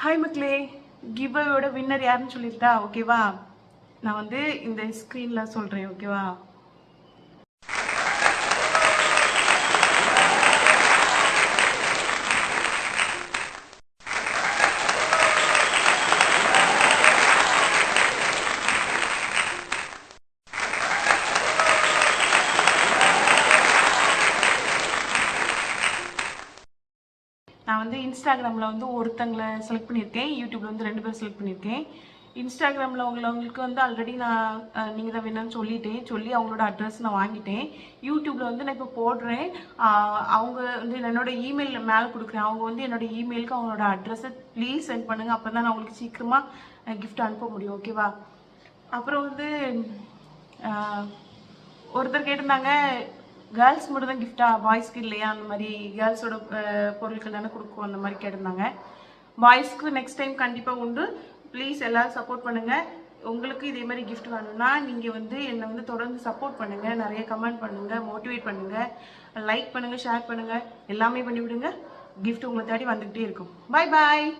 Hi மக்களே, give அவேயோட winner யாருன்னு சொல்லிட்டா ஓகேவா? நான் வந்து இந்த ஸ்க்ரீனில் சொல்கிறேன் ஓகேவா? நான் வந்து இன்ஸ்டாகிராமில் வந்து ஒருத்தங்களை செலக்ட் பண்ணியிருக்கேன், யூடியூப்பில் வந்து 2 பேர் செலக்ட் பண்ணியிருக்கேன். இன்ஸ்டாகிராமில் உங்களுக்கு வந்து ஆல்ரெடி நான் நீங்கள் தான் வேணும்னு சொல்லி அவங்களோட அட்ரஸ் நான் வாங்கிட்டேன். யூடியூப்பில் வந்து நான் இப்போ போடுறேன். அவங்க வந்து என்னோட இமெயில் மேலே கொடுக்குறேன். அவங்க வந்து என்னோட இமெயிலுக்கு அவங்களோட அட்ரஸை ப்ளீஸ் சென்ட் பண்ணுங்கள். அப்போ தான் நான் உங்களுக்கு சீக்கிரமாக கிஃப்ட் அனுப்ப முடியும் ஓகேவா? அப்புறம் வந்து ஒருத்தர் கேட்டிருந்தாங்க, கேர்ள்ஸ் மட்டும் தான் கிஃப்டா, பாய்ஸ்க்கு இல்லையா? அந்த மாதிரி கேர்ள்ஸோட பொருட்கள் தானே கொடுக்கும் அந்த மாதிரி கேட்டிருந்தாங்க. பாய்ஸ்க்கு நெக்ஸ்ட் டைம் கண்டிப்பாக உண்டு. ப்ளீஸ் எல்லோரும் சப்போர்ட் பண்ணுங்கள். உங்களுக்கு இதே மாதிரி கிஃப்ட் வேணும்னா நீங்கள் வந்து என்னை வந்து தொடர்ந்து சப்போர்ட் பண்ணுங்கள், நிறைய கமெண்ட் பண்ணுங்கள், மோட்டிவேட் பண்ணுங்கள், லைக் பண்ணுங்கள், ஷேர் பண்ணுங்கள், எல்லாமே பண்ணிவிடுங்க. கிஃப்ட் உங்களை தேடி வந்துக்கிட்டே இருக்கும். பாய் பாய்.